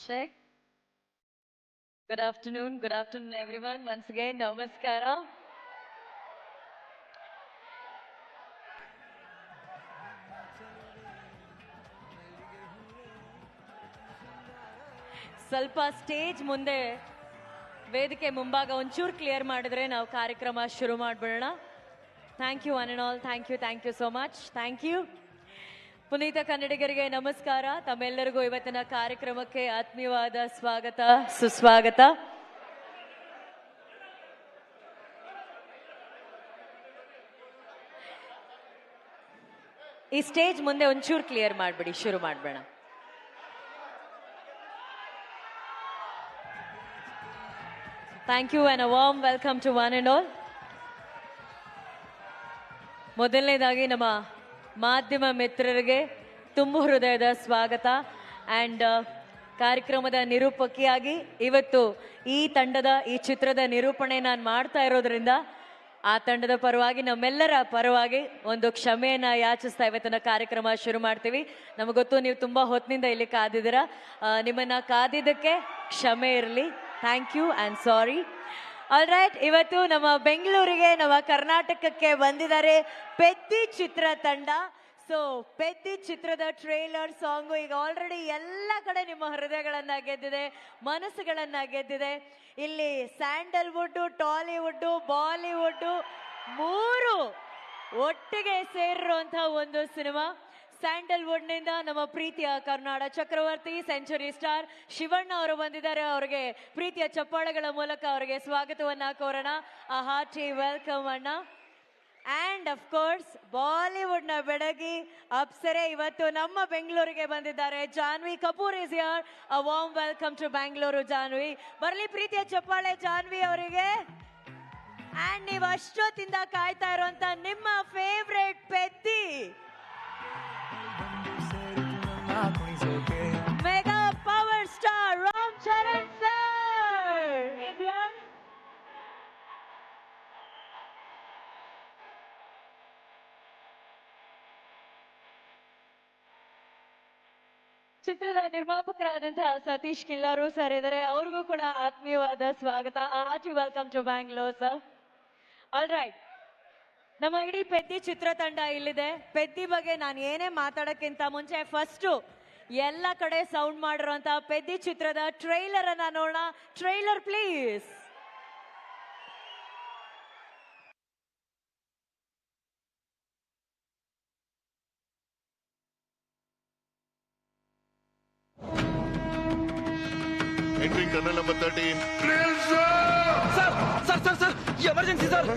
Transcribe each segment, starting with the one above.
Check. Good afternoon everyone. Once again, namaskara. ಸ್ವಲ್ಪ stage ಮುಂದೆ ವೇದಿಕೆ ಮುಂಭಾಗ ಒಂಚೂರು ಕ್ಲಿಯರ್ ಮಾಡಿದ್ರೆ ನಾವು ಕಾರ್ಯಕ್ರಮ ಶುರು ಮಾಡ್ಬಿಡೋಣ. Thank you one and all. Thank you so much. Thank you. ಪುನೀತ ಕನ್ನಡಿಗರಿಗೆ ನಮಸ್ಕಾರ. ತಮ್ಮೆಲ್ಲರಿಗೂ ಇವತ್ತಿನ ಕಾರ್ಯಕ್ರಮಕ್ಕೆ ಆತ್ಮೀಯವಾದ ಸ್ವಾಗತ, ಸುಸ್ವಾಗತ. ಈ ಸ್ಟೇಜ್ ಮುಂದೆ ಒಂಚೂರು ಕ್ಲಿಯರ್ ಮಾಡ್ಬಿಡಿ, ಶುರು ಮಾಡ್ಬೇಡ. Thank you and a warm welcome to one and all. ಮೊದಲನೇದಾಗಿ ನಮ್ಮ ಮಾಧ್ಯಮ ಮಿತ್ರರಿಗೆ ತುಂಬ ಹೃದಯದ ಸ್ವಾಗತ. ಆ್ಯಂಡ್ ಕಾರ್ಯಕ್ರಮದ ನಿರೂಪಕಿಯಾಗಿ ಇವತ್ತು ಈ ಚಿತ್ರದ ನಿರೂಪಣೆ ನಾನು ಮಾಡ್ತಾ ಇರೋದ್ರಿಂದ ಆ ತಂಡದ ಪರವಾಗಿ, ನಮ್ಮೆಲ್ಲರ ಪರವಾಗಿ ಒಂದು ಕ್ಷಮೆಯನ್ನು ಯಾಚಿಸ್ತಾ ಇವತ್ತಿನ ಕಾರ್ಯಕ್ರಮ ಶುರು ಮಾಡ್ತೀವಿ. ನಮಗೊತ್ತು ನೀವು ತುಂಬ ಹೊತ್ತಿನಿಂದ ಇಲ್ಲಿ ಕಾದಿದ್ದೀರಾ. ನಿಮ್ಮನ್ನು ಕಾದಿದ್ದಕ್ಕೆ ಕ್ಷಮೆ ಇರಲಿ. Thank you and sorry. All right, ಇವತ್ತು ನಮ್ಮ ಬೆಂಗಳೂರಿಗೆ, ನಮ್ಮ ಕರ್ನಾಟಕಕ್ಕೆ ಬಂದಿದ್ದಾರೆ ಪೆದ್ದಿ ಚಿತ್ರ ತಂಡ. ಸೊ ಪೆದ್ದಿ ಚಿತ್ರದ ಟ್ರೇಲರ್ ಸಾಂಗು ಈಗ ಆಲ್ರೆಡಿ ಎಲ್ಲ ಕಡೆ ನಿಮ್ಮ ಹೃದಯಗಳನ್ನ ಗೆದ್ದಿದೆ, ಮನಸ್ಸುಗಳನ್ನ ಗೆದ್ದಿದೆ. ಇಲ್ಲಿ ಸ್ಯಾಂಡಲ್ವುಡ್, ಟಾಲಿವುಡ್, ಬಾಲಿವುಡ್ ಮೂರು ಒಟ್ಟಿಗೆ ಸೇರಿರುವಂತಹ ಒಂದು ಸಿನಿಮಾ. ಸ್ಯಾಂಡಲ್ವುಡ್ ನಿಂದ ನಮ್ಮ ಪ್ರೀತಿಯ ಕರ್ನಾಡ ಚಕ್ರವರ್ತಿ, ಸೆಂಚುರಿ ಸ್ಟಾರ್ ಶಿವಣ್ಣ ಅವರು ಬಂದಿದ್ದಾರೆ. ಅವರಿಗೆ ಪ್ರೀತಿಯ ಚಪ್ಪಾಳೆಗಳ ಮೂಲಕ ಅವರಿಗೆ ಸ್ವಾಗತವನ್ನ ಕೋರೋಣ. ಆ ಹಾರ್ಟಿ ವೆಲ್ಕಮ್ ಅಣ್ಣ. ಅಂಡ್ ಅಫ್ ಕೋರ್ಸ್ ಬಾಲಿವುಡ್ ನ ಬೆಡಗಿ ಅಪ್ಸರೆ ಇವತ್ತು ನಮ್ಮ ಬೆಂಗಳೂರಿಗೆ ಬಂದಿದ್ದಾರೆ. Janhvi Kapoor is here. A warm welcome to Bangalore Janhvi. ಬರಲಿ ಪ್ರೀತಿಯ ಚಪ್ಪಾಳೆ ಜಾನ್ವಿ ಅವರಿಗೆ. ಅಂಡ್ ನೀವು ಅಷ್ಟೊತ್ತಿಂದ ಕಾಯ್ತಾ ಇರುವಂತ ನಿಮ್ಮ favourite Peddi mega power star Ram Charan sir. ಚಿತ್ರದ ನಿರ್ಮಾಪಕರಾದಂತಹ ಸತೀಶ್ ಕಿಲ್ಲಾರು ಸರ್ ಇದ್ದಾರೆ. ಅವ್ರಿಗೂ ಕೂಡ ಆತ್ಮೀಯವಾದ ಸ್ವಾಗತ. Hearty welcome to Bangalore sir. All right, ನಮ್ಮ ಇಡೀ ಪೆದ್ದಿ ಚಿತ್ರತಂಡ ಇಲ್ಲಿದೆ. ಪೆದ್ದಿ ಬಗ್ಗೆ ನಾನು ಏನೇ ಮಾತಾಡೋಕ್ಕಿಂತ ಮುಂಚೆ ಫಸ್ಟು ಎಲ್ಲ ಕಡೆ ಸೌಂಡ್ ಮಾಡಿರುವಂತಹ ಪೆದ್ದಿ ಚಿತ್ರದ ಟ್ರೈಲರ್ ಅನ್ನ ನೋಡೋಣ. Trailer please. Entering tunnel number 13. Sir emergency sir.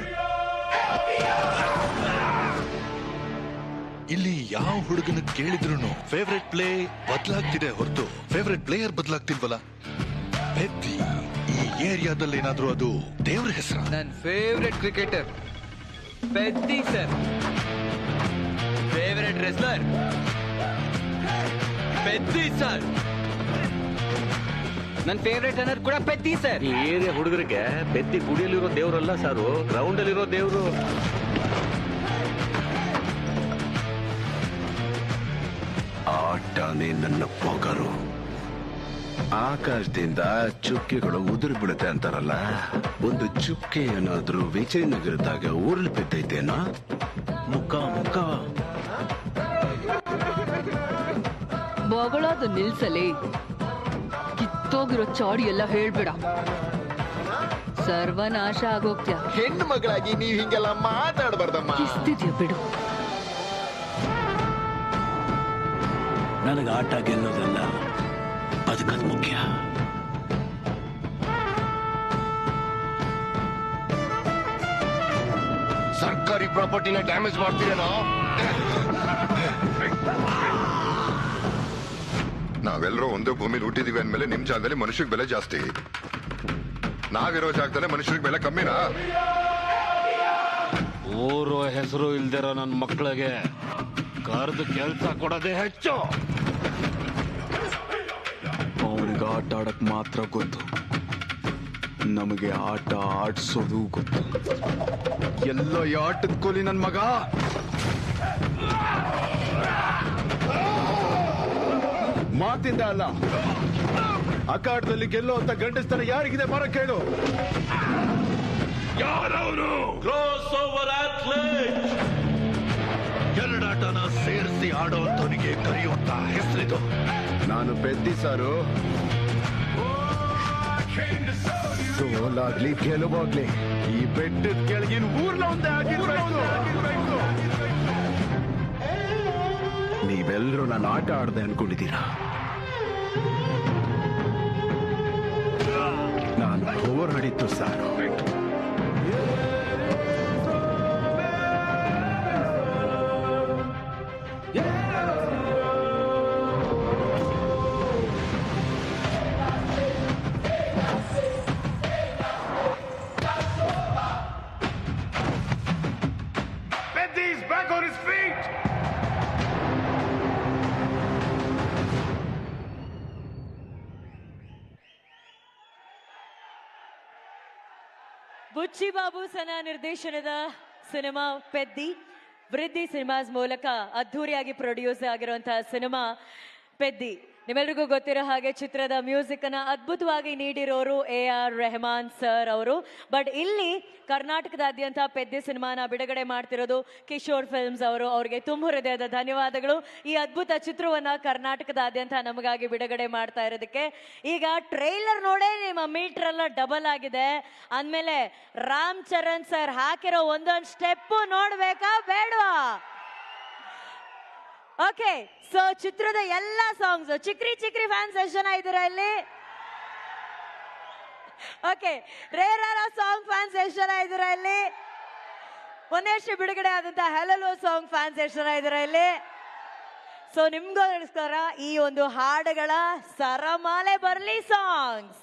ಇಲ್ಲಿ ಯಾವ ಹುಡುಗನ ಕೇಳಿದ್ರು ಫೇವ್ರೆಟ್ ಪ್ಲೇ ಬದಲಾಗ್ತಿದೆ ಹೊರತು ಫೇವ್ರೆಟ್ ಪ್ಲೇಯರ್ ಬದಲಾಗ್ತಿಲ್ವಲ್ಲ. ಪೆದ್ದಿ ಈ ಏರಿಯಾದಲ್ಲಿ ಏನಾದ್ರೂ ಅದು ದೇವ್ರ ಹೆಸರ? ನನ್ನ ಫೇವ್ರೆಟ್ ಕ್ರಿಕೆಟರ್ ಪೆದ್ದಿ ಸರ್. ಫೇವ್ರೆಟ್ ರೆಸ್ಲರ್ ಪೆದ್ದಿ ಸರ್. ನನ್ನ ಫೇವ್ರೆಟ್ ರನ್ನರ್ ಕೂಡ ಪೆದ್ದಿ ಸರ್. ಈ ಏರಿಯಾ ಹುಡುಗರಿಗೆ ಪೆದ್ದಿ ಗುಡಿಯಲ್ಲಿರೋ ದೇವ್ರಲ್ಲ ಸಾರು, ಗ್ರೌಂಡ್ ಅಲ್ಲಿರೋ ದೇವ್ರು. ಆಟನೇ ನನ್ನ ಪೊಗರು. ಆಕಾಶದಿಂದ ಚುಕ್ಕೆಗಳು ಉದುರು ಬಿಡುತ್ತೆ ಅಂತಾರಲ್ಲ, ಒಂದು ಚುಕ್ಕೆ ಏನಾದ್ರೂ ವಿಜಯನಗರದಾಗ ಉರುಳು ಬಿದ್ದೈತೇನೋ. ಮುಖ ಬಗಳಾದ ನಿಲ್ಸಲೇ. ಕಿತ್ತೋಗಿರೋ ಚಾಡಿ ಎಲ್ಲ ಹೇಳ್ಬೇಡ, ಸರ್ವನಾಶ ಆಗೋಗ್ತ್ಯಾ. ಹೆಣ್ಣು ಮಗಳಾಗಿ ನೀವ್ ಹಿಂಗೆಲ್ಲ ಮಾತಾಡಬಾರ್ದಮ್ಮ. ಕಿಸ್ತಿದ್ಯಾ ಬಿಡು. ನನಗೆ ಆಟ ಗೆಲ್ಲೋದಲ್ಲ, ಬದುಕದ್ ಮುಖ್ಯ. ಸರ್ಕಾರಿ ಪ್ರಾಪರ್ಟಿನ ಡ್ಯಾಮೇಜ್ ಮಾಡ್ತೀರೇನೋ? ನಾವೆಲ್ಲರೂ ಒಂದೇ ಭೂಮಿಲಿ ಹುಟ್ಟಿದೀವಿ ಅಂದ್ಮೇಲೆ ನಿಮ್ ಜಾಗದಲ್ಲಿ ಮನುಷ್ಯರಿಗೆ ಬೆಲೆ ಜಾಸ್ತಿ, ನಾವಿರೋ ಜಾಗದಲ್ಲಿ ಮನುಷ್ಯರಿಗೆ ಬೆಲೆ ಕಮ್ಮಿನಾ? ಊರು ಹೆಸರು ಇಲ್ದಿರೋ ನನ್ನ ಮಕ್ಕಳಿಗೆ ಕರೆದು ಕೆಲಸ ಕೊಡೋದೇ ಹೆಚ್ಚು. ಅವನಿಗೆ ಆಟ ಆಡಕ್ ಮಾತ್ರ ಗೊತ್ತು, ನಮಗೆ ಆಟ ಆಡ್ಸೋದು ಗೊತ್ತು. ಎಲ್ಲ ಈ ಆಟದ ಕೋಲಿ ನನ್ ಮಗ. ಮಾತಿಂದ ಅಲ್ಲ, ಅಖಾಡದಲ್ಲಿ ಗೆಲ್ಲೋ ಅಂತ ಗಂಡಸ್ತರ ಯಾರಿಗಿದೆ ಬರ ಕೇಳು. ಯಾರವನು? Cross over athlete. ಎರಡಾಟನ ಸೇರಿಸಿ ಆಡೋಂಥವನಿಗೆ ಕರೆಯುವಂತ ಹೆಸರಿದು. ನಾನು ಪೆದ್ದಿ ಸಾರು. ಸೋಲಾಗ್ಲಿ ಗೆಲುವಾಗ್ಲಿ ಈ ಬೆಟ್ಟದ ಕೆಳಗಿನ ಊರ್ನ ಒಂದೇ ಆಗಿರ್ಬೇಕು. ನೀವೆಲ್ಲರೂ ನಾನು ಆಟ ಆಡ್ದೆ ಅನ್ಕೊಂಡಿದ್ದೀರಾ. ನಾನು ಹೋರಾಡಿದ್ದು ಸಾರು. ಬುಚ್ಚಿ ಬಾಬು ಸನ ನಿರ್ದೇಶನದ ಸಿನಿಮಾ ಪೆದ್ದಿ ವೃದ್ಧಿ ಸಿನಿಮಾಸ್ ಮೂಲಕ ಅದ್ಧೂರಿಯಾಗಿ ಪ್ರೊಡ್ಯೂಸ್ ಆಗಿರುವಂತಹ ಸಿನಿಮಾ ಪೆದ್ದಿ. ನಿಮ್ಮೆಲ್ರಿಗೂ ಗೊತ್ತಿರೋ ಹಾಗೆ ಚಿತ್ರದ ಮ್ಯೂಸಿಕ್ ಅನ್ನ ಅದ್ಭುತವಾಗಿ ನೀಡಿರೋರು AR ರೆಹಮಾನ್ ಸರ್ ಅವರು. ಬಟ್ ಇಲ್ಲಿ ಕರ್ನಾಟಕದಾದ್ಯಂತ ಪೆದ್ದಿ ಸಿನಿಮಾನ ಬಿಡುಗಡೆ ಮಾಡ್ತಿರೋದು ಕಿಶೋರ್ ಫಿಲ್ಮ್ಸ್ ಅವರು. ಅವ್ರಿಗೆ ತುಂಬ ಹೃದಯದ ಧನ್ಯವಾದಗಳು ಈ ಅದ್ಭುತ ಚಿತ್ರವನ್ನ ಕರ್ನಾಟಕದಾದ್ಯಂತ ನಮಗಾಗಿ ಬಿಡುಗಡೆ ಮಾಡ್ತಾ ಇರೋದಕ್ಕೆ. ಈಗ ಟ್ರೈಲರ್ ನೋಡೇ ನಿಮ್ಮ ಮೀಟರ್ ಎಲ್ಲ ಡಬಲ್ ಆಗಿದೆ ಅಂದಮೇಲೆ ರಾಮ್ ಚರಣ್ ಸರ್ ಹಾಕಿರೋ ಒಂದೊಂದು ಸ್ಟೆಪ್ ನೋಡ್ಬೇಕಾ ಬೇಡವಾ? ಓಕೆ, ಸೊ ಚಿತ್ರದ ಎಲ್ಲ ಸಾಂಗ್ಸ್ ಚಿಕ್ರಿ ಚಿಕ್ರಿ ಫ್ಯಾನ್ಸ್ ಎಷ್ಟು ಜನ ಇದ್ದೀರಾ ಇಲ್ಲಿ? ಓಕೆ, ರೇರಾರ ಸಾಂಗ್ ಫ್ಯಾನ್ಸ್ ಎಷ್ಟು ಜನ ಇದ್ದೀರಾ ಇಲ್ಲಿ? ಮೊನ್ನೆಷ್ಟು ಬಿಡುಗಡೆ ಆದಂತ ಹೆಲೋ ಸಾಂಗ್ ಫ್ಯಾನ್ಸ್ ಎಷ್ಟು ಜನ ಇದ್ದೀರಾ ಇಲ್ಲಿ? ಸೊ ನಿಮ್ಗೋಸ್ಕರ ಈ ಒಂದು ಹಾಡುಗಳ ಸರಮಾಲೆ ಬರ್ಲಿ ಸಾಂಗ್ಸ್.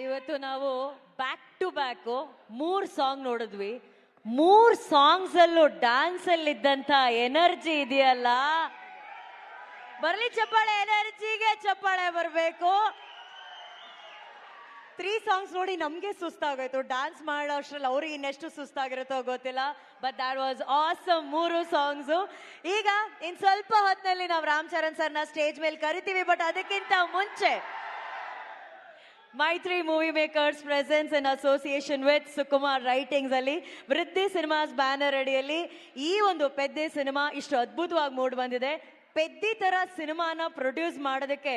ಇವತ್ತು ನಾವು ಬ್ಯಾಕ್ ಟು ಬ್ಯಾಕ್ 3 ಸಾಂಗ್ ನೋಡಿದ್ವಿ. 3 ಸಾಂಗ್ಸ್ ಅಲ್ಲೂ ಡ್ಯಾನ್ಸ್ ಅಲ್ಲಿ ಇದ್ದಂತ ಎನರ್ಜಿ ಇದೆಯಲ್ಲ, ಬರ್ಲಿ ಚಪ್ಪಾಳೆ, ಎನರ್ಜಿಗೆ ಚಪ್ಪಾಳೆ ಬರಬೇಕು. 3 ಸಾಂಗ್ಸ್ ನೋಡಿ ನಮ್ಗೆ ಸುಸ್ತಾಗೋಯ್ತು, ಡ್ಯಾನ್ಸ್ ಮಾಡೋ ಅಷ್ಟ್ರಲ್ಲಿ ಅವ್ರಿಗೆ ಇನ್ನೆಷ್ಟು ಸುಸ್ತಾಗಿರುತ್ತೋ ಗೊತ್ತಿಲ್ಲ. But that was awesome 3 songs. ಈಗ ಇನ್ ಸ್ವಲ್ಪ ಹೊತ್ತಿನಲ್ಲಿ ನಾವು ರಾಮ್ ಚರಣ್ ಸರ್ನ ಸ್ಟೇಜ್ ಮೇಲೆ ಕರಿತೀವಿ. ಬಟ್ ಅದಕ್ಕಿಂತ ಮುಂಚೆ ಮೈತ್ರಿ movie makers presence in association with Sukumar writings ಅಲ್ಲಿ ವೃದ್ಧಿ ಸಿನಿಮಾಸ್ ಬ್ಯಾನರ್ ಅಡಿಯಲ್ಲಿ ಈ ಒಂದು ಪೆದ್ದಿ ಸಿನಿಮಾ ಇಷ್ಟು ಅದ್ಭುತವಾಗಿ ಮೂಡ್ ಬಂದಿದೆ. ಪೆದ್ದಿ ತರ ಸಿನಿಮಾನ ಪ್ರೊಡ್ಯೂಸ್ ಮಾಡೋದಕ್ಕೆ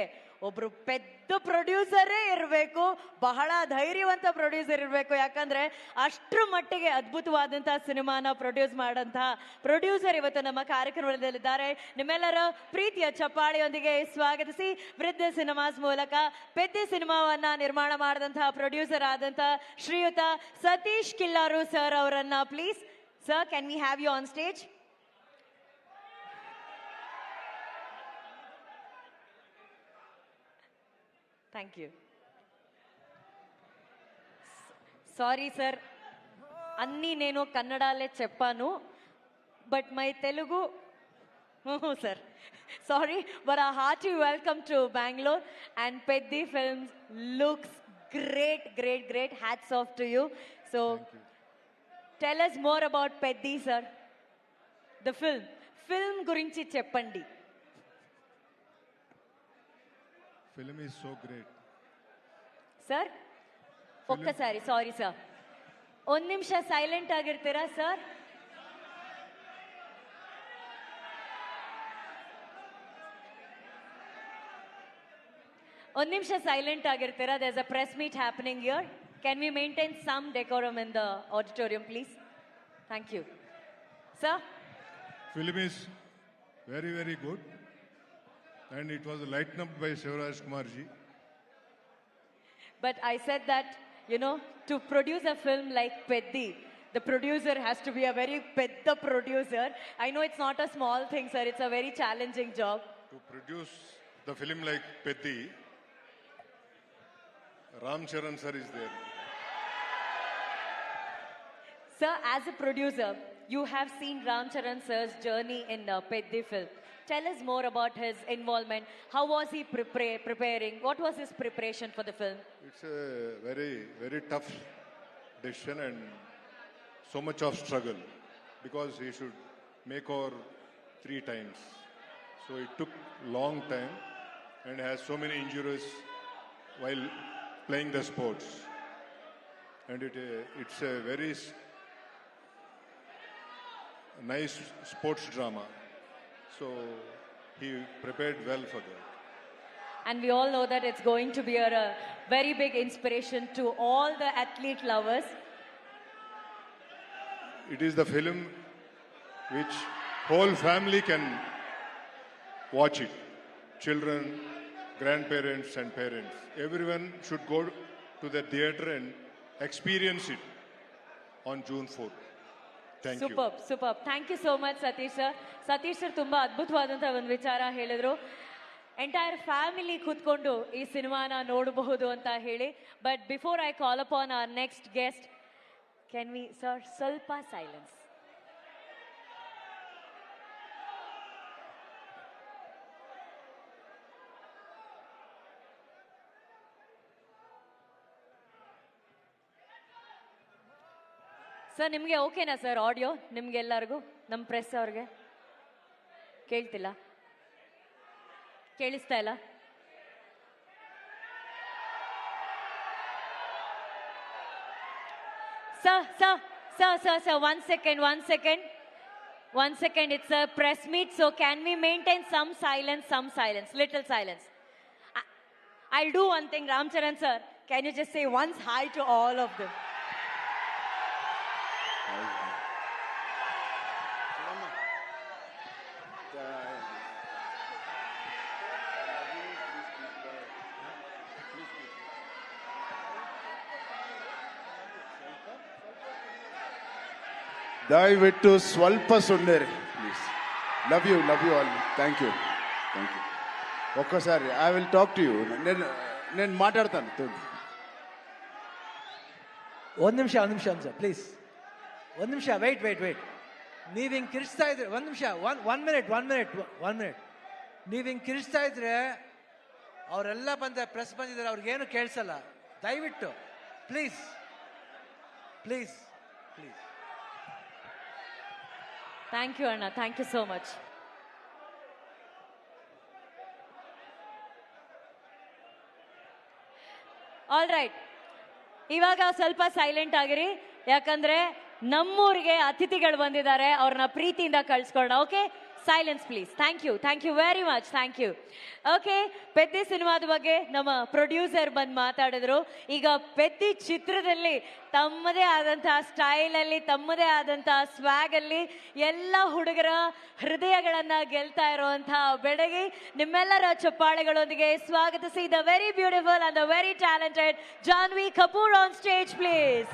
ಒಬ್ರು ಪೆದ್ದ ಪ್ರೊಡ್ಯೂಸರೇ ಇರಬೇಕು, ಬಹಳ ಧೈರ್ಯವಂತ ಪ್ರೊಡ್ಯೂಸರ್ ಇರಬೇಕು. ಯಾಕಂದ್ರೆ ಅಷ್ಟ್ರ ಮಟ್ಟಿಗೆ ಅದ್ಭುತವಾದಂತಹ ಸಿನಿಮಾನ ಪ್ರೊಡ್ಯೂಸ್ ಮಾಡಂತಹ ಪ್ರೊಡ್ಯೂಸರ್ ಇವತ್ತು ನಮ್ಮ ಕಾರ್ಯಕ್ರಮದಲ್ಲಿದ್ದಾರೆ. ನಿಮ್ಮೆಲ್ಲರ ಪ್ರೀತಿಯ ಚಪ್ಪಾಳೆಯೊಂದಿಗೆ ಸ್ವಾಗತಿಸಿ, ವೃದ್ಧ ಸಿನಿಮಾಸ್ ಮೂಲಕ ಪೆದ್ದಿ ಸಿನಿಮಾವನ್ನ ನಿರ್ಮಾಣ ಮಾಡಿದಂತಹ ಪ್ರೊಡ್ಯೂಸರ್ ಆದಂತಹ ಶ್ರೀಯುತ ಸತೀಶ್ ಕಿಲ್ಲಾರು ಸರ್ ಅವರನ್ನ please. Sir, can we have you on stage? Thank you. Sorry sir, అన్నీ నేను కన్నడాలే చెప్పాను, but my Telugu sir sorry, but a hearty welcome to Bangalore and Peddi Films looks great, great, great. Hats off to you. So tell us more about Peddi, sir. The film గురించి చెప్పండి. Film is so great. Sir, ಒಕ್ಕಸಾರಿ sorry sir, ಒಂದ್ ನಿಮಿಷ silent ಆಗಿರ್ತೀರಾ sir? ಒಂದ್ ನಿಮಿಷ silent ಆಗಿರ್ತೀರಾ? There is a press meet happening here. Can we maintain some decorum in the auditorium please? Thank you sir. Film is very, very good. And it was lightened up by Shivraj Kumar ji. But I said that, you know, to produce a film like Peddi, the producer has to be a very pedda producer. I know it's not a small thing, sir. It's a very challenging job. To produce the film like Peddi, Ram Charan sir is there. Sir, as a producer, you have seen Ram Charan sir's journey in Peddi film. Tell us more about his involvement. How was he preparing? What was his preparation for the film? It's a very, very tough decision and so much of struggle because he should make over 3 times. So it took long time and has so many injuries while playing the sports. And it's a very nice sports drama. So he prepared well for that. And we all know that it's going to be a very big inspiration to all the athlete lovers. It is the film which whole family can watch it. Children, grandparents and parents. Everyone should go to the theatre and experience it on June 4th. Thank you. Superb. Thank you so much, Satish sir. Satish sir ತುಂಬಾ ಅದ್ಭುತವಾದಂತಹ ಒಂದು ವಿಚಾರ ಹೇಳಿದ್ರು. Entire family ಕೂತ್ಕೊಂಡು ಈ ಸಿನಿಮಾನ ನೋಡಬಹುದು ಅಂತ ಹೇಳಿ. But before I call upon hour next guest, can we sir ಸ್ವಲ್ಪ ಸೈಲೆನ್ಸ್? ಸರ್, ನಿಮಗೆ ಓಕೆನಾ ಸರ್ ಆಡಿಯೋ? ನಿಮ್ಗೆಲ್ಲರಿಗೂ, ನಮ್ಮ ಪ್ರೆಸ್ ಅವ್ರಿಗೆ ಕೇಳ್ತಿಲ್ಲ, ಕೇಳಿಸ್ತಾ ಇಲ್ಲ? Sir, one second. It's a press meet, so can we maintain some silence, little silence? I'll do one thing, Ram Charan sir. Can you just say once hi to all of them? ದಯವಿಟ್ಟು ಸ್ವಲ್ಪ ಸುಮ್ಮನೆ please. Love you all. Thank you. ಒಕ್ಕಸಾರಿ I will talk to you. నేను మాట్లాడతాను. ಒಂದು ನಿಮಿಷ please. ಒಂದು ನಿಮಿಷ ವೆಯ್ಟ್. ನೀವು ಹಿಂಗೆ ಕಿರಿಸ್ತಾ ಇದ್ರೆ ಒಂದು ನಿಮಿಷ, ಒನ್ ಮಿನಿಟ್. ನೀವು ಹಿಂಗೆ ಕಿರಿಸ್ತಾ ಇದ್ರೆ ಅವರೆಲ್ಲ ಪ್ರೆಸ್ ಬಂದಿದ್ದಾರೆ, ಅವ್ರಿಗೇನು ಕೇಳಿಸಲ್ಲ. ದಯವಿಟ್ಟು please. Thank you, Anna. Thank you so much. All right. ಇವಾಗ ಸ್ವಲ್ಪ ಸೈಲೆಂಟ್ ಆಗಿರಿ, ಯಾಕಂದ್ರೆ ನಮ್ಮೂರಿಗೆ ಅತಿಥಿಗಳು ಬಂದಿದ್ದಾರೆ, ಅವ್ರನ್ನ ಪ್ರೀತಿಯಿಂದ ಕಳ್ಸ್ಕೊಳ್ಳೋಣ. Okay silence please. Thank you very much. Thank you. Okay, Peddi ಸಿನಿಮಾದ ಬಗ್ಗೆ ನಮ್ಮ ಪ್ರೊಡ್ಯೂಸರ್ ಬಂದು ಮಾತಾಡಿದ್ರು. ಈಗ ಪೆದ್ದಿ ಚಿತ್ರದಲ್ಲಿ ತಮ್ಮದೇ ಆದಂತಹ ಸ್ಟೈಲಲ್ಲಿ, ತಮ್ಮದೇ ಆದಂತಹ ಸ್ವ್ಯಾಗಲ್ಲಿ ಎಲ್ಲ ಹುಡುಗರ ಹೃದಯಗಳನ್ನ ಗೆಲ್ತಾ ಇರುವಂತಹ ಬೆಡಗಿ ನಿಮ್ಮೆಲ್ಲರ ಚಪ್ಪಾಳೆಗಳೊಂದಿಗೆ ಸ್ವಾಗತಿಸಿ the very beautiful and the very talented Janhvi Kapoor on stage please.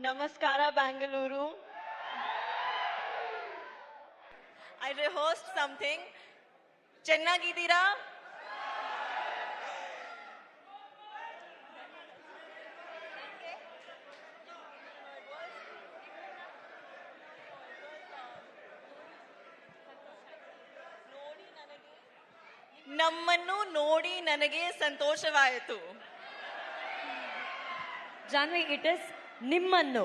ನಮಸ್ಕಾರ Bangalore. I rehearsed something. ಚೆನ್ನಾಗಿದ್ದೀರಾ? ನಮ್ಮನ್ನು ನೋಡಿ ನನಗೆ ಸಂತೋಷವಾಯಿತು. ಜಾನ್ವಿ, ಇಟ್ ಇಸ್ ನಿಮ್ಮನ್ನು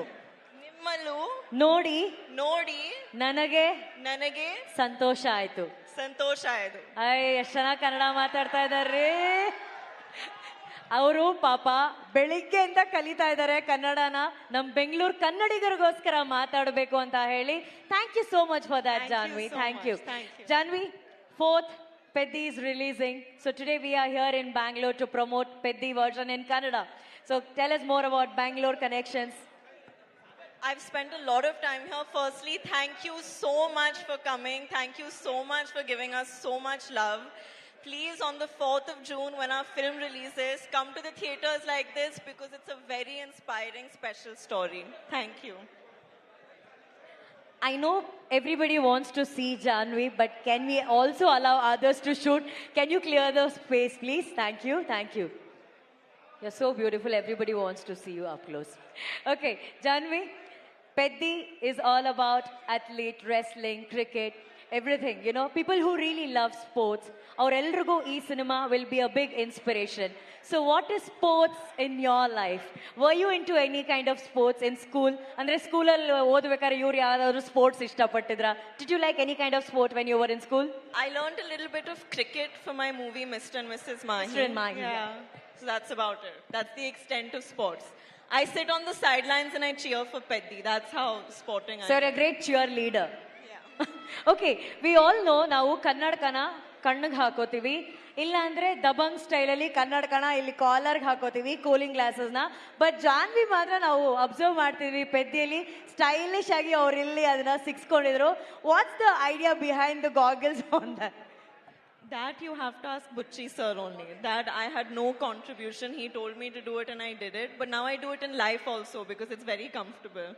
ನೋಡಿ ನನಗೆ ಸಂತೋಷ ಆಯ್ತು. ಎಷ್ಟು ಚೆನ್ನಾಗಿ ಕನ್ನಡ ಮಾತಾಡ್ತಾ ಇದಾರ್ರಿ ಅವರು. ಪಾಪ ಬೆಳಿಗ್ಗೆಯಿಂದ ಕಲಿತಾ ಇದ್ದಾರೆ ಕನ್ನಡನ, ನಮ್ ಬೆಂಗಳೂರು ಕನ್ನಡಿಗರಿಗೋಸ್ಕರ ಮಾತಾಡಬೇಕು ಅಂತ ಹೇಳಿ. Thank you so much for that Janhvi. Thank you Janhvi. 4th Peddi is releasing. So today we are here in Bangalore to promote Peddi version in Kannada. So tell us more about Bangalore connections. I've spent a lot of time here. Firstly, thank you so much for coming. Thank you so much for giving us so much love. Please, on the 4th of June, when our film releases, come to the theaters like this because it's a very inspiring, special story. Thank you. I know everybody wants to see Janvi, but can we also allow others to shoot? Can you clear the space, please? Thank you. You're so beautiful. Everybody wants to see you up close. Okay, Janvi, Peddi is all about athlete, wrestling, cricket, everything. You know, people who really love sports. Our eldrigu ee cinema will be a big inspiration. So what is sports in your life? Were you into any kind of sports in school? Andre school alli odbekare iವರು ಯಾರಾದರೂ sports ಇಷ್ಟಪಟ್ಟಿದ್ರಾ? Did you like any kind of sport when you were in school? I learned a little bit of cricket for my movie Mr. and Mrs. Mahi. Mr. and Mahi. Yeah. So that's about it. That's the extent of sports. I sit on the sidelines and I cheer for Peddi. That's how sporting I am. So you're a great cheerleader. Okay, we all know ನಾವು ಕನ್ನಡಕನ ಕಣ್ಣಿಗೆ ಹಾಕೋತೀವಿ, ಇಲ್ಲ ಅಂದ್ರೆ ದಬಂಗ್ ಸ್ಟೈಲಲ್ಲಿ ಕನ್ನಡಕನ ಇಲ್ಲಿ ಕಾಲರ್ಗೆ ಹಾಕೋತೀವಿ, cooling ಗ್ಲಾಸಸ್ನ. But Janhvi ಮಾತ್ರ ನಾವು observe ಮಾಡ್ತೀವಿ ಪೆದ್ದಿಯಲ್ಲಿ stylish ಆಗಿ ಅವ್ರು ಇಲ್ಲಿ ಅದನ್ನ ಸಿಕ್ಸ್ಕೊಂಡಿದ್ರು. What's the idea behind the goggles on that? That you have to ask Butchi sir only. That I had no contribution. He told me to do it and I did it. But now I do it in life also because it's very comfortable.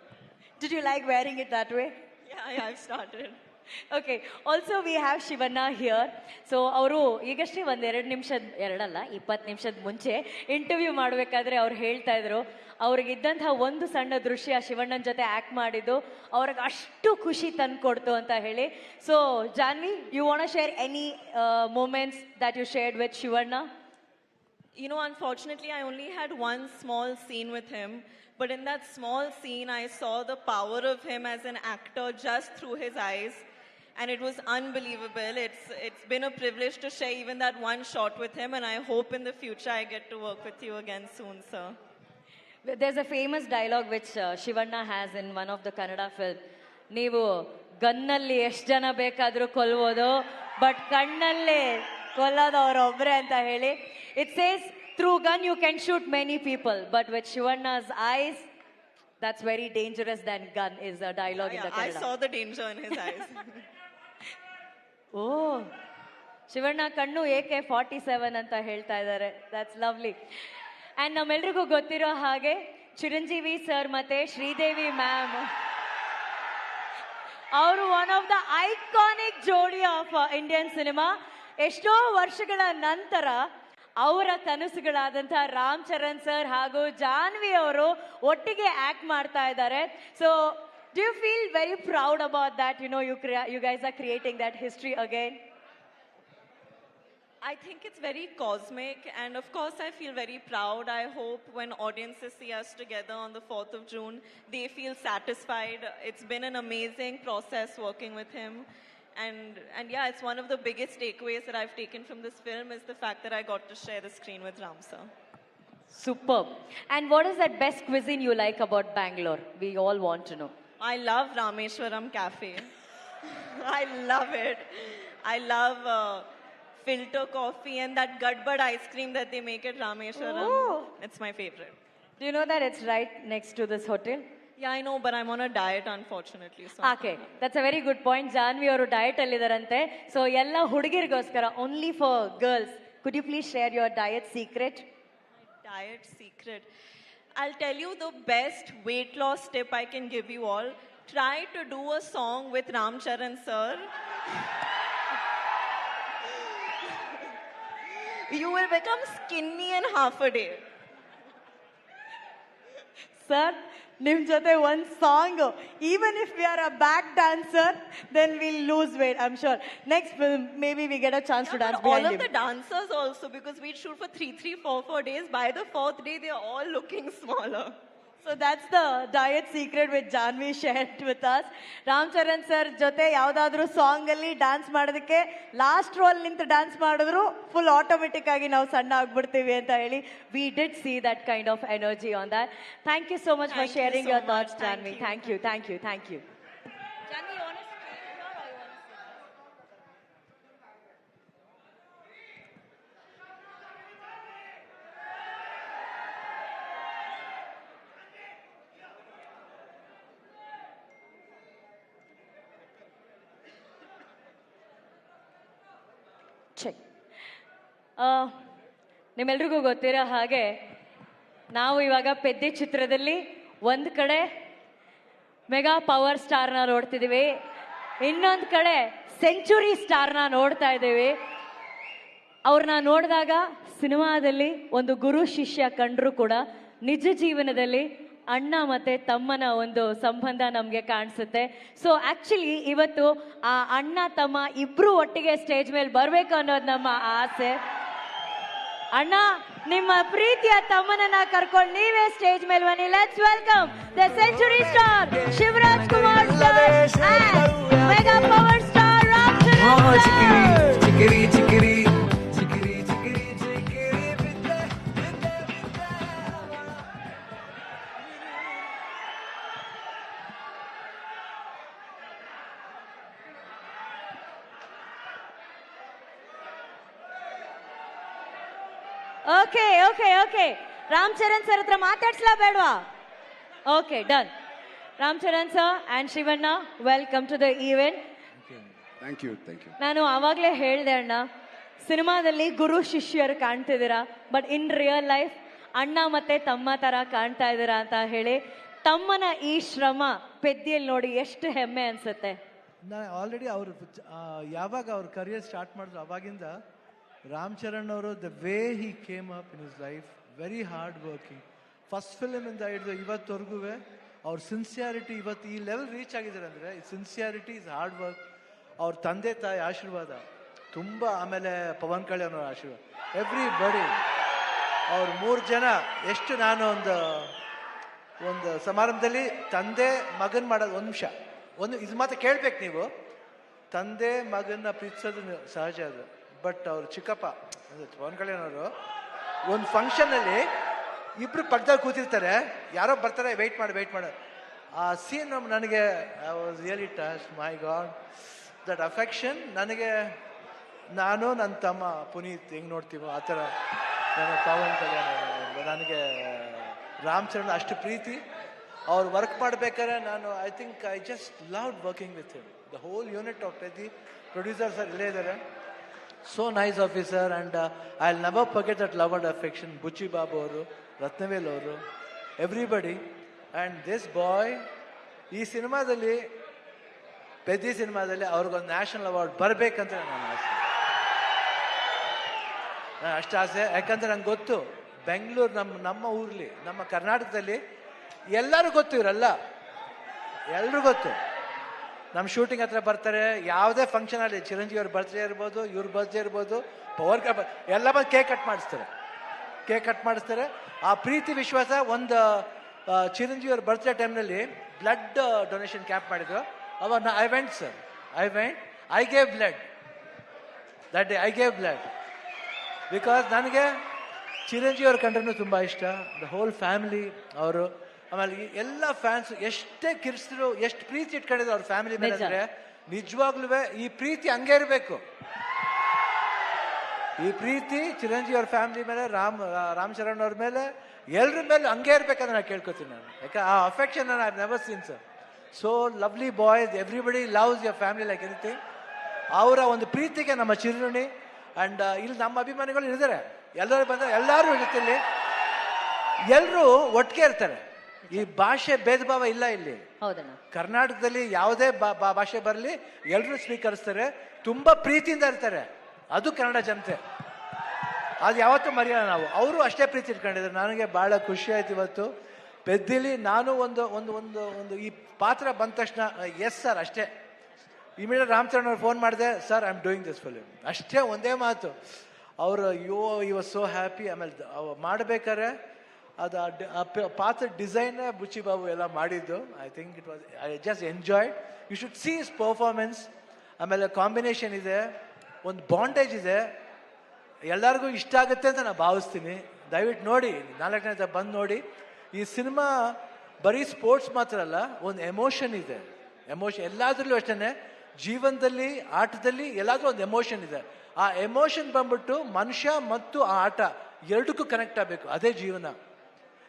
Did you like wearing it that way? Yeah, I've started. Okay, also we have Shivanna here. So ಅವರು ಈಗಷ್ಟೇ ಒಂದು 20 ನಿಮಿಷದ ಮುಂಚೆ interview ಮಾಡಬೇಕಾದ್ರೆ ಅವ್ರು ಹೇಳ್ತಾ ಇದ್ರು ಅವ್ರಿಗಿದ್ದಂತಹ ಒಂದು ಸಣ್ಣ ದೃಶ್ಯ ಶಿವಣ್ಣನ ಜೊತೆ ಆಕ್ಟ್ ಮಾಡಿದ್ದು ಅವ್ರಿಗೆ ಅಷ್ಟು ಖುಷಿ ತಂದ್ಕೊಡ್ತು ಅಂತ ಹೇಳಿ. So Janhvi, you want to share any moments that you shared with Shivanna? You know, unfortunately, I only had one small scene with him. But in that small scene, I saw the power of him as an actor just through his eyes. And it was unbelievable. It's been a privilege to share even that one shot with him. And I hope in the future I get to work with you again soon, sir. There's a famous dialogue which Shivanna has in one of the Kannada film. ನೀವು ಗನ್ನಲ್ಲಿ ಎಷ್ಟು ಜನ ಬೇಕಾದರೂ ಕೊಲ್ಬೋದು, but ಕಣ್ಣಲ್ಲೇ ಕೊಲ್ಲೋದು ಅವರೊಬ್ಬರೇ ಅಂತ ಹೇಳಿ. It says through gun you can shoot many people, but with Shivanna's eyes, that's very dangerous than gun is a dialogue in the Kannada. I saw the danger in his eyes. Oh, Shivanna ಕಣ್ಣು AK-47 ಅಂತ ಹೇಳ್ತಾ ಇದ್ದಾರೆ. That's lovely. And ನಮ್ಮೆಲ್ರಿಗೂ ಗೊತ್ತಿರೋ ಹಾಗೆ Chiranjeevi sir ಮತ್ತೆ Sridevi ma'am ಅವರು one of the iconic ಜೋಡಿ of Indian cinema. ಎಷ್ಟೋ ವರ್ಷಗಳ ನಂತರ ಅವರ ಕನಸುಗಳಾದಂತಹ ರಾಮ್ ಚರಣ್ ಸರ್ ಹಾಗೂ ಜಾನ್ವಿ ಅವರು ಒಟ್ಟಿಗೆ ಆಕ್ಟ್ ಮಾಡ್ತಾ ಇದ್ದಾರೆ. So do you feel very proud about that? You guys are creating that history again. I think it's very cosmic, and of course I feel very proud. I hope when audiences see us together on the 4th of June, they feel satisfied. It's been an amazing process working with him, And yeah, it's one of the biggest takeaways that I've taken from this film is the fact that I got to share the screen with Ram sir. Superb. And what is that best cuisine you like about Bangalore? We all want to know. I love Rameshwaram Cafe. I love it. I love filter coffee and that Gadbad ice cream that they make at Rameshwaram. Oh. It's my favorite. Do you know that it's right next to this hotel? Yeah, I know, but I'm on a diet, unfortunately. So Okay, that's a very good point. Janvi ಅವರು diet ಅಲ್ಲಿದಾರಂತೆ. So ಎಲ್ಲ ಹುಡುಗಿರಿಗೋಸ್ಕರ, only for girls. Could you please share your diet secret? Diet secret. I'll tell you the best weight loss tip I can give you all. Try to do a song with Ram Charan sir. You will become skinny in half a day. Sir, ನಿಮ್ ಜೊತೆ ಒಂದ್ song, even if we are a back dancer, then we'll lose weight, I'm sure. Next film, maybe we get a chance to dance All behind of him. the dancers also, because we shoot for 4 days. By the 4th day, they are all looking smaller. So that's the diet secret which Janvi shared with us. Ram Charan sir ಜೊತೆ ಯಾವ್ದಾದ್ರು song ಅಲ್ಲಿ dance ಮಾಡೋದಕ್ಕೆ last row ನಿಂತು dance ಮಾಡಿದ್ರು full automatic ಆಗಿ ನಾವು ಸಣ್ಣ ಆಗ್ಬಿಡ್ತೀವಿ ಅಂತ ಹೇಳಿ we did see that kind of energy on that. Thank you so much for sharing your thoughts, Janhvi. Thank you, thank you, thank you. Check. ನಿಮ್ಮೆಲ್ರಿಗೂ ಗೊತ್ತಿರೋ ಹಾಗೆ ನಾವು ಇವಾಗ ಪೆದ್ದಿ ಚಿತ್ರದಲ್ಲಿ ಒಂದು ಕಡೆ ಮೆಗಾ ಪವರ್ ಸ್ಟಾರ್ನ ನೋಡ್ತಿದ್ದೀವಿ, ಇನ್ನೊಂದು ಕಡೆ ಸೆಂಚುರಿ ಸ್ಟಾರ್ನ ನೋಡ್ತಾ ಇದ್ದೀವಿ. ಅವ್ರನ್ನ ನೋಡಿದಾಗ ಸಿನಿಮಾದಲ್ಲಿ ಒಂದು ಗುರು ಶಿಷ್ಯ ಕಂಡ್ರು ಕೂಡ ನಿಜ ಜೀವನದಲ್ಲಿ ಅಣ್ಣ ಮತ್ತೆ ತಮ್ಮನ ಒಂದು ಸಂಬಂಧ ನಮಗೆ ಕಾಣಿಸುತ್ತೆ. ಸೊ ಆಕ್ಚುಲಿ ಇವತ್ತು ಆ ಅಣ್ಣ ತಮ್ಮ ಇಬ್ರು ಒಟ್ಟಿಗೆ ಸ್ಟೇಜ್ ಮೇಲೆ ಬರ್ಬೇಕು ಅನ್ನೋದು ನಮ್ಮ ಆಸೆ. ಅಣ್ಣ, ನಿಮ್ಮ ಪ್ರೀತಿಯ ತಮ್ಮನನ್ನ ಕರ್ಕೊಂಡು ನೀವೇ ಸ್ಟೇಜ್ ಮೇಲೆ ಬನ್ನಿ. Let's welcome the century star Shivaraj Kumar sir and mega power star Ram Charan sir. Chikiri Chikiri okay okay okay Ram Charan sir ಹತ್ರ ಮಾತಾಡ್ಸ್ಲಾ ಬೇಡವಾ? Okay, done. Ram Charan sir and Shivanna, welcome to the event. Thank you, thank you. ನಾನು ಆವಾಗಲೇ ಹೇಳಿದೆ ಅಣ್ಣ, ಸಿನಿಮಾದಲ್ಲಿ ಗುರು ಶಿಷ್ಯರು ಕಾಣ್ತಿದ್ದೀರಾ, ಬಟ್ ಇನ್ ರಿಯಲ್ ಲೈಫ್ ಅಣ್ಣ ಮತ್ತೆ ತಮ್ಮ ತರ ಕಾಣ್ತಾ ಇದ್ದೀರಾ ಅಂತ ಹೇಳಿ. ತಮ್ಮನ ಈ ಶ್ರಮ ಪೆದ್ದಿಯಲ್ಲಿ ನೋಡಿ ಎಷ್ಟು ಹೆಮ್ಮೆ ಅನ್ಸುತ್ತೆ. ನಾನು ಆಲ್ರೆಡಿ ಅವರು ಯಾವಾಗ ಅವ್ರ ಕರಿಯರ್ ಸ್ಟಾರ್ಟ್ ಮಾಡಿದ್ರು ಅವಾಗಿಂದ ರಾಮ್ ಚರಣ್ ಅವರು the way he came up in his life, very hard working. First ಫಿಲ್ಮಿಂದ ಹಿಡಿದು ಇವತ್ತವರೆಗೂ ಅವ್ರ ಸಿನ್ಸಿಯಾರಿಟಿ ಇವತ್ತು ಈ ಲೆವೆಲ್ ರೀಚ್ ಆಗಿದ್ದಾರೆ ಅಂದರೆ ಸಿನ್ಸಿಯಾರಿಟಿ ಇಸ್ ಹಾರ್ಡ್ ವರ್ಕ್. ಅವ್ರ ತಂದೆ ತಾಯಿ ಆಶೀರ್ವಾದ ತುಂಬ, ಆಮೇಲೆ ಪವನ್ ಕಲ್ಯಾಣ್ ಅವರ ಆಶೀರ್ವಾದ, ಎವ್ರಿ ಬಡಿ. ಅವ್ರ 3 ಜನ ಎಷ್ಟು, ನಾನು ಒಂದು ಸಮಾರಂಭದಲ್ಲಿ ತಂದೆ ಮಗನ್ ಮಾಡೋದು, ಒಂದು ನಿಮಿಷ ಇದು ಮಾತ್ರ ಕೇಳ್ಬೇಕು ನೀವು. ತಂದೆ ಮಗನ್ನ ಪ್ರೀತಿಸೋದು ಸಹಜ ಅದು, ಬಟ್ ಅವ್ರು ಚಿಕ್ಕಪ್ಪ ಅಂದರೆ ಪವನ್ ಕಲ್ಯಾಣ್ ಅವರು ಒಂದು ಫಂಕ್ಷನಲ್ಲಿ ಇಬ್ರು ಪಕ್ಕದಲ್ಲಿ ಕೂತಿರ್ತಾರೆ, ಯಾರೋ ಬರ್ತಾರೆ, ವೆಯ್ಟ್ ಮಾಡಿ ಆ ಸೀನ್ ನನಗೆ I was really touch. My god, that affection ನನಗೆ, ನಾನು ನನ್ನ ತಮ್ಮ ಪುನೀತ್ ಹೆಂಗೆ ನೋಡ್ತೀವೋ ಆ ಥರ ನನ್ನ ಪವನ್ ಕಲ್ಯಾಣ್ ನನಗೆ ರಾಮ್ ಚರಣ್ ಅಷ್ಟು ಪ್ರೀತಿ. ಅವ್ರು ವರ್ಕ್ ಮಾಡ್ಬೇಕಾದ್ರೆ ನಾನು I just loved working with him. The whole unit of Peddi producer sir ಇಲ್ಲೇ ಇದ್ದಾರೆ. So nice officer, and I'll never forget that love and affection. Buchi Babu ಅವರು, ರತ್ನವೇಲ್ ಅವರು, everybody. And this boy, ಈ ಸಿನಿಮಾದಲ್ಲಿ, ಪೆದ್ದಿ ಸಿನಿಮಾದಲ್ಲಿ ಅವ್ರಿಗೊಂದು ನ್ಯಾಷನಲ್ ಅವಾರ್ಡ್ ಬರಬೇಕಂತ ನನ್ನ ಆಸೆ. ಅಷ್ಟು ಆಸೆ, ಯಾಕಂದ್ರೆ ನಂಗೆ ಗೊತ್ತು ಬೆಂಗಳೂರು ನಮ್ಮ ಊರ್ಲಿ, ನಮ್ಮ ಕರ್ನಾಟಕದಲ್ಲಿ ಎಲ್ಲರೂ ಗೊತ್ತು, ಇವರೆಲ್ಲ ಎಲ್ರಿಗೂ ಗೊತ್ತು. ನಮ್ಮ ಶೂಟಿಂಗ್ ಹತ್ರ ಬರ್ತಾರೆ, ಯಾವುದೇ ಫಂಕ್ಷನ್ ಅಲ್ಲಿ, ಚಿರಂಜೀವಿ ಅವ್ರ ಬರ್ತ್ಡೇ ಇರ್ಬೋದು, ಇವ್ರ ಬರ್ತ್ಡೇ ಇರ್ಬೋದು, ಪವರ್ ಎಲ್ಲ ಬಂದು ಕೇಕ್ ಕಟ್ ಮಾಡಿಸ್ತಾರೆ. ಆ ಪ್ರೀತಿ ವಿಶ್ವಾಸ. ಒಂದು ಚಿರಂಜೀವಿ ಅವ್ರ ಬರ್ತ್ಡೇ ಟೈಮ್ನಲ್ಲಿ ಬ್ಲಡ್ ಡೊನೇಷನ್ ಕ್ಯಾಂಪ್ ಮಾಡಿದ್ರು. ಅವಾಗ I went I gave blood that day. I gave blood because ನನಗೆ ಚಿರಂಜೀವಿ ಅವ್ರ ಕಂಡ್ರೂ ತುಂಬ ಇಷ್ಟ. ದ ಹೋಲ್ ಫ್ಯಾಮಿಲಿ ಅವರು, ಆಮೇಲೆ ಈ ಎಲ್ಲ ಫ್ಯಾನ್ಸ್ ಎಷ್ಟೇ ಕಿರ್ಸಿದ್ರು, ಎಷ್ಟು ಪ್ರೀತಿ ಇಟ್ಕೊಂಡಿದ್ರು ಅವ್ರ ಫ್ಯಾಮಿಲಿ ಮೇಲೆ ಅಂದರೆ ನಿಜವಾಗ್ಲೂ ಈ ಪ್ರೀತಿ ಹಂಗೆ ಇರಬೇಕು. ಈ ಪ್ರೀತಿ ಚಿರಂಜೀವಿ ಅವ್ರ ಫ್ಯಾಮಿಲಿ ಮೇಲೆ, ರಾಮ್ ಚರಣ್ ಅವ್ರ ಮೇಲೆ, ಎಲ್ಲರ ಮೇಲೆ ಹಂಗೆ ಇರ್ಬೇಕಂತ ನಾನು ಕೇಳ್ಕೊತೀನಿ ನಾನು. ಯಾಕೆ ಆ affection I have never seen sir. So lovely boys, everybody loves your family like anything. ಅವರ ಒಂದು ಪ್ರೀತಿಗೆ ನಮ್ಮ ಚಿರುಣಿ. ಆ್ಯಂಡ್ ಇಲ್ಲಿ ನಮ್ಮ ಅಭಿಮಾನಿಗಳು ಇದ್ದಾರೆ, ಎಲ್ಲರೂ ಬಂದರೆ ಎಲ್ಲರೂ ಇರುತ್ತೆ. ಎಲ್ಲರೂ ಒಟ್ಟಿಗೆ ಇರ್ತಾರೆ. ಈ ಭಾಷೆ ಭೇದ ಭಾವ ಇಲ್ಲ ಇಲ್ಲಿ. ಕರ್ನಾಟಕದಲ್ಲಿ ಯಾವುದೇ ಭಾಷೆ ಬರಲಿ ಎಲ್ಲರೂ ಸ್ವೀಕರಿಸ್ತಾರೆ, ತುಂಬಾ ಪ್ರೀತಿಯಿಂದ ಇರ್ತಾರೆ. ಅದು ಕನ್ನಡ ಜನತೆ, ಅದು ಯಾವತ್ತೂ ಮರೆಯಲ್ಲ ನಾವು. ಅವರು ಅಷ್ಟೇ ಪ್ರೀತಿ ಇಟ್ಕೊಂಡಿದ್ದಾರೆ. ನನಗೆ ಬಹಳ ಖುಷಿ ಆಯ್ತು ಇವತ್ತು ಪೆದ್ದಿಲಿ. ನಾನು ಒಂದು ಒಂದು ಒಂದು ಒಂದು ಈ ಪಾತ್ರ ಬಂದ ತಕ್ಷಣ ಎಸ್ ಸರ್ ಅಷ್ಟೇ. ಇಮಿಡಿಯೇಟ್ ರಾಮಚರಣ್ ಅವ್ರು ಫೋನ್ ಮಾಡಿದೆ, sir I am doing this film, ಅಷ್ಟೇ ಒಂದೇ ಮಾತು. ಅವರು ಯು ವಾಸ್ ಸೋ ಹ್ಯಾಪಿ. ಆಮೇಲೆ ಮಾಡ್ಬೇಕಾದ್ರೆ ಅದು ಪಾತ್ರ ಡಿಸೈನ್ ಬುಚ್ಚಿ ಬಾಬು ಎಲ್ಲ ಮಾಡಿದ್ದು. I think it was, I just enjoyed. You should see his performance. ಆಮೇಲೆ ಕಾಂಬಿನೇಷನ್ ಇದೆ, ಒಂದು ಬಾಂಡೇಜ್ ಇದೆ, ಎಲ್ಲರಿಗೂ ಇಷ್ಟ ಆಗುತ್ತೆ ಅಂತ ನಾನು ಭಾವಿಸ್ತೀನಿ. ದಯವಿಟ್ಟು ನೋಡಿ, 4ನೇ ಬಂದು ನೋಡಿ. ಈ ಸಿನಿಮಾ ಬರೀ ಸ್ಪೋರ್ಟ್ಸ್ ಮಾತ್ರ ಅಲ್ಲ, ಒಂದು ಎಮೋಷನ್ ಇದೆ. ಎಮೋಷನ್ ಎಲ್ಲಾದ್ರಲ್ಲೂ ಅಷ್ಟೇ, ಜೀವನದಲ್ಲಿ, ಆಟದಲ್ಲಿ ಎಲ್ಲಾದ್ರೂ ಒಂದು ಎಮೋಷನ್ ಇದೆ. ಆ ಎಮೋಷನ್ ಬಂದ್ಬಿಟ್ಟು ಮನುಷ್ಯ ಮತ್ತು ಆ ಆಟ ಎರಡಕ್ಕೂ ಕನೆಕ್ಟ್ ಆಗಬೇಕು. ಅದೇ ಜೀವನ.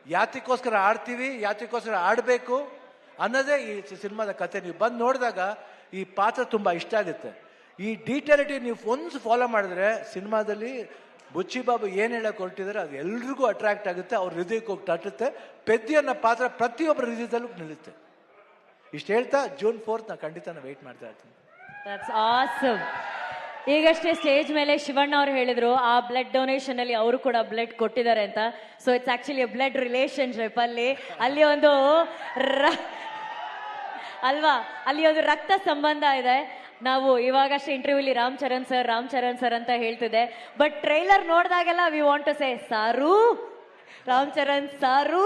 ಯಾತಕ್ಕೋಸ್ಕರ ಆಡ್ತೀವಿ, ಯಾತಕ್ಕೋಸ್ಕರ ಆಡಬೇಕು ಅನ್ನೋದೇ ಈ ಸಿನಿಮಾದ ಕತೆ. ನೀವು ಬಂದು ನೋಡಿದಾಗ ಈ ಪಾತ್ರ ತುಂಬ ಇಷ್ಟ ಆಗುತ್ತೆ. ಈ ಡೀಟೇಲಿಟಿ ನೀವು ಒಂದು ಫಾಲೋ ಮಾಡಿದ್ರೆ ಸಿನಿಮಾದಲ್ಲಿ ಬುಚ್ಚಿ ಬಾಬು ಏನು ಹೇಳಕ್ಕೆ ಹೊರಟಿದ್ದಾರೆ ಅದು ಎಲ್ರಿಗೂ ಅಟ್ರಾಕ್ಟ್ ಆಗುತ್ತೆ, ಅವ್ರ ಹೃದಯಕ್ಕೆ ಹೋಗಿ ತಟ್ಟುತ್ತೆ. ಪೆದ್ದಿ ಅನ್ನೋ ಪಾತ್ರ ಪ್ರತಿಯೊಬ್ಬರ ಹೃದಯದಲ್ಲೂ ನಿಲ್ಲುತ್ತೆ. ಇಷ್ಟು ಹೇಳ್ತಾ June 4th ನಾನು ಖಂಡಿತ ವೆಯ್ಟ್ ಮಾಡ್ತಾ ಇರ್ತೀನಿ. That's awesome. ಈಗಷ್ಟೇ ಸ್ಟೇಜ್ ಮೇಲೆ ಶಿವಣ್ಣ ಅವರು ಹೇಳಿದ್ರು ಆ ಬ್ಲಡ್ ಡೊನೇಷನ್ ಅಲ್ಲಿ ಅವರು ಕೂಡ ಬ್ಲಡ್ ಕೊಟ್ಟಿದ್ದಾರೆ ಅಂತ. So it's actually blood relationship. ಅಲ್ಲಿ ಒಂದು ಅಲ್ವಾ, ಅಲ್ಲಿ ಒಂದು ರಕ್ತ ಸಂಬಂಧ ಇದೆ. ನಾವು ಇವಾಗಷ್ಟೇ ಇಂಟರ್ವ್ಯೂಲಿ ರಾಮ್ ಚರಣ್ ಸರ್ ಅಂತ ಹೇಳ್ತಿದ್ದೆ. ಬಟ್ ಟ್ರೈಲರ್ ನೋಡಿದಾಗೆಲ್ಲ we want to say sir, Ram Charan ಸಾರು.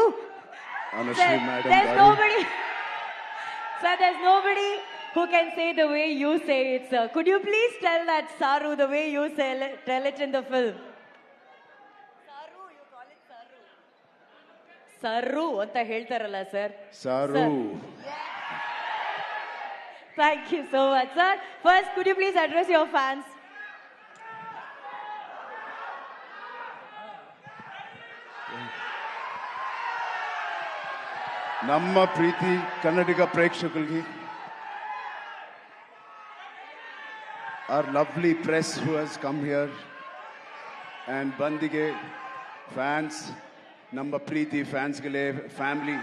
Sir, there's nobody who can say the way you say it, sir. Could you please tell that Saru the way you tell it in the film? Saru, you call it Saru. Saru anta ಹೇಳ್ತಾರಲ್ಲ sir. Saru. Thank you so much, sir. First, could you please address your fans? ನಮ್ಮ ಪ್ರೀತಿ ಕನ್ನಡಿಗ ಪ್ರೇಕ್ಷಕರಿಗೆ, our lovely press who has come here, and ಬಂದಿಗೆ fans, ನಮ್ಮ ಪ್ರೀತಿ ಫ್ಯಾನ್ಸ್ಗಳೇ, family,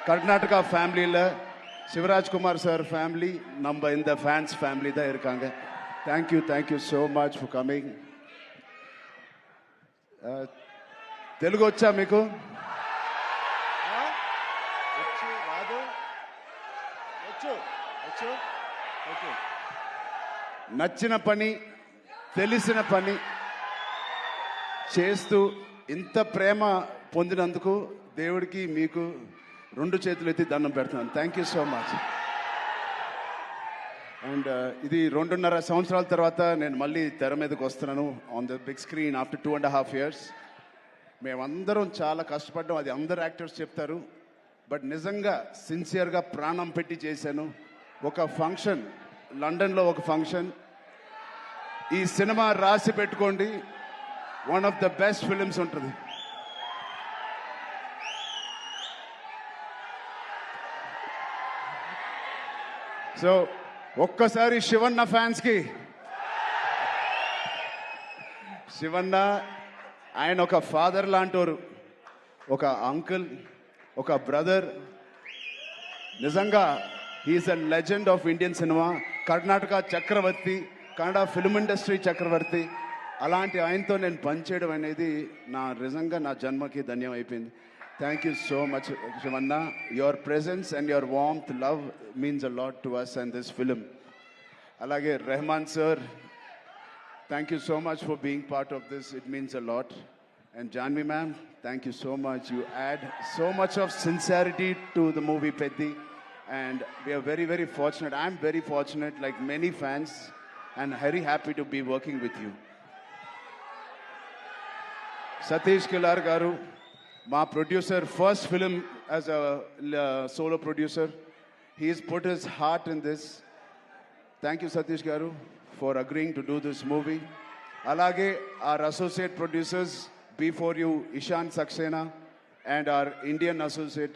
Karnataka ಫ್ಯಾಮಿಲಿயில் Shivarajkumar sir family நம்ம இந்த ஃபேன்ஸ் ஃபேமிலி தான் இருக்காங்க. Thank you so much for coming. Telugu వచ్చా మీకు? నచ్చిన పని, తెలిసిన పని చేస్తూ ఇంత ప్రేమ పొందినందుకు దేవుడికి మీకు 2 చేతులు ఎత్తి దండం పెడుతున్నాను. Thank so much. అండ్ ఇది 2.5 సంవత్సరాల తర్వాత నేను మళ్ళీ తెర మీదకి వస్తున్నాను on the big screen after 2.5 years. మేమందరం చాలా కష్టపడ్డాం, అది అందరు యాక్టర్స్ చెప్తారు. బట్ నిజంగా సిన్సియర్గా ప్రాణం పెట్టి చేశాను. ఒక ఫంక్షన్, లండన్లో ఒక ఫంక్షన్, ఈ సినిమా రాసి పెట్టుకోండి, one of the best films ఉంటుంది. సో ఒక్కసారి శివన్న ఫ్యాన్స్కి, శివన్న ఆయన ఒక ఫాదర్ లాంటోరు, ఒక అంకుల్, ఒక బ్రదర్. నిజంగా he's a legend of Indian cinema, Karnataka చక్రవర్తి, కన్నడ ఫిల్మ్ ఇండస్ట్రీ చక్రవర్తి. అలాంటి ఆయనతో నేను పనిచేయడం అనేది నిజంగా నా జన్మకి ధన్యం అయిపోయింది. Thank you so much Shivanna. Your presence and your warmth, love means a lot to us and this film. అలాగే Rehman sir, thank you so much for being part of this, it means a lot. And Janvi ma'am, thank you so much. You add so much of sincerity to the movie Peddi, and we are very, very fortunate. I'm very fortunate, like many fans, and very happy to be working with you. Satish Kilar Garu, my producer, first film as a solo producer. He's put his heart in this. Thank you, Satish Garu, for agreeing to do this movie. Alage, our associate producers, before you, Ishan Saxena, and our Indian associate,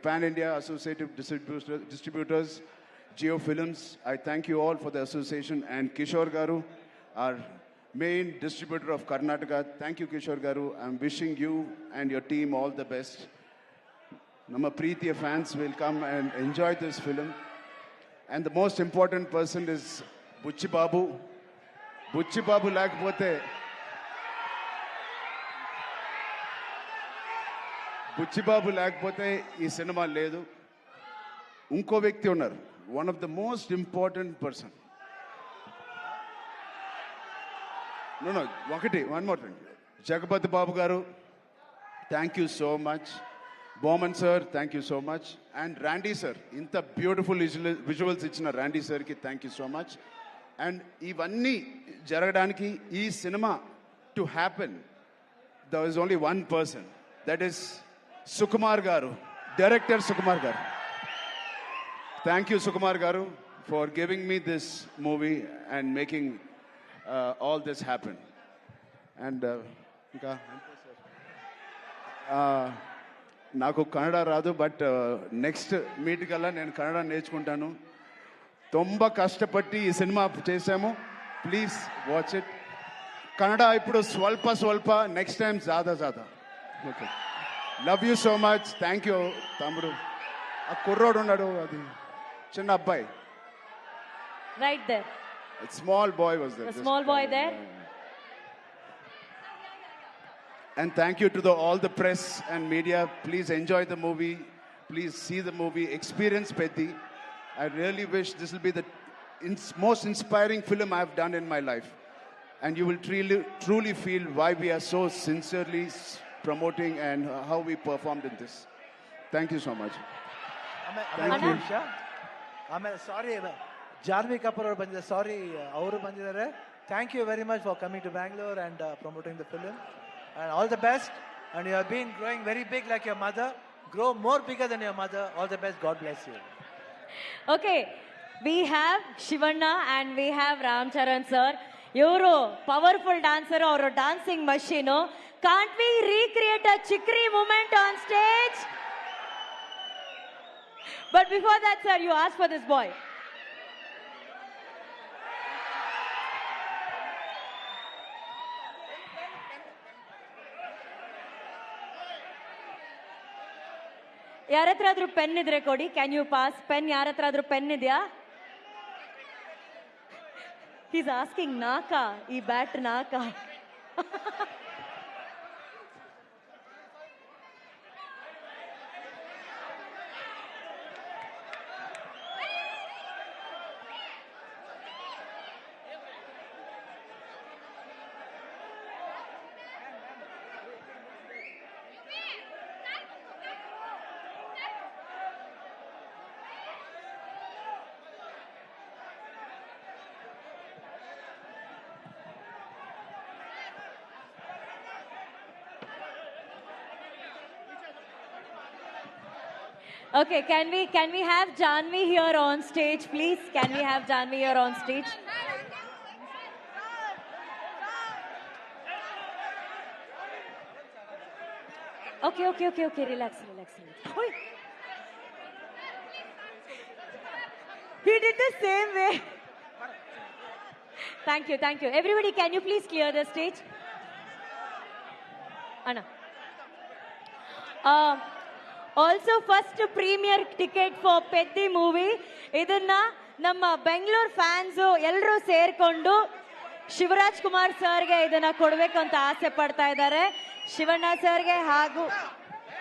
Pan-India associative distributors, Geo Films. I thank you all for the association. And Kishore Garu, our main distributor of Karnataka. Thank you, Kishore Garu. I'm wishing you and your team all the best. Nama Preetiya fans will come and enjoy this film. And the most important person is Buchi Babu. Buchi Babu lakpote. Buchi Babu lakpote ee cinema ledu. Unko vyakti unnaru. One of the most important person. No, one more thing. Jagapati Babu Garu, thank you so much. Bowman sir, thank you so much. And Randy sir, inta beautiful visuals ichina Randy sir ki thank you so much. And ivanni jaraganiki ee cinema to happen, there is only one person. That is Sukumar Garu, director Sukumar Garu. Thank you, Sukumar Garu, for giving me this movie and making all this happen. And నాకు కన్నడ రాదు but next meet కల్లా నేను కన్నడ నేర్చుకుంటాను. ತುಂಬ కష్టపట్టి ఈ cinema చేశాము. Please watch it. Kannada ఇప్పుడు స్వల్ప నెక్స్ట్ టైం జాదా okay. Love you so much. Thank you తమ్ముడు. ఆ కుర్రోడు ఉన్నాడు, అది చిన్న అబ్బాయి. Right there. A small boy was there. A small boy there. And thank you to all the press and media. Please enjoy the movie. Please see the movie. Experience Pethi. I really wish this will be the most inspiring film I have done in my life. And you will truly feel why we are so sincerely promoting and how we performed in this. Thank you so much. Thank you. ಆಮೇಲೆ ಸಾರಿ ಜಾನ್ವಿ ಕಪೂರ್ ಅವರು ಬಂದಿದ್ದಾರೆ. Sorry ಅವರು ಬಂದಿದ್ದಾರೆ. Thank you very much for coming to Bangalore and promoting the film. And all the best. And you have been growing very big like your mother. Grow more bigger than your mother. All the best. God bless you. Okay, we have Shivanna and we have Ramcharan sir. You're powerful dancer or a dancing machine. Can't we recreate a chikri moment on stage? But before that, sir, you asked for this boy. ಯಾರ ಹತ್ರ ಆದ್ರೂ pen ಇದ್ರೆ ಕೊಡಿ. Can you pass pen? ಯಾರ ಹತ್ರ ಆದ್ರೂ pen ಇದೆಯಾ? Is asking ನಾಕ, ಈ ಬ್ಯಾಟ್ ನಾಕ. Okay, can we have Janvi here on stage, please? Can we have Janvi here on stage? Okay. Relax. Oi. He did the same way. Thank you. Everybody, can you please clear the stage? Anna. Also, first premier ticket for Pethi movie. ಇದನ್ನ ನಮ್ಮ Bengaluru fans ಎಲ್ಲರೂ ಸೇರ್ಕೊಂಡು ಶಿವರಾಜ್ ಕುಮಾರ್ ಸರ್ಗೆ ಇದನ್ನ ಕೊಡಬೇಕು ಅಂತ ಆಸೆ ಪಡ್ತಾ ಇದ್ದಾರೆ. ಶಿವಣ್ಣ ಸರ್ಗೆ ಹಾಗೂ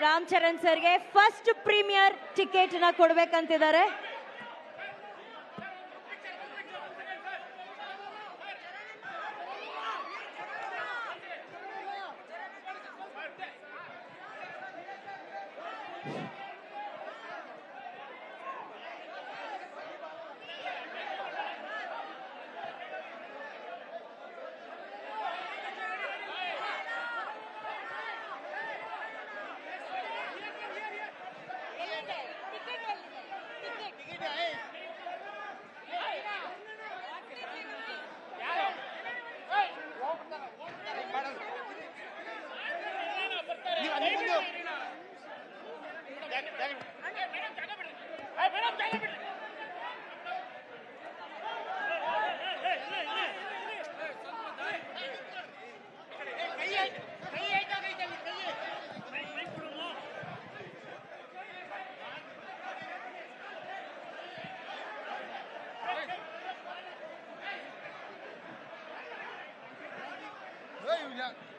ರಾಮಚರಣ್ ಸರ್ಗೆ ಫಸ್ಟ್ ಪ್ರೀಮಿಯರ್ ಟಿಕೆಟ್ ನ ಕೊಡ್ಬೇಕಂತಿದ್ದಾರೆ. Yeah.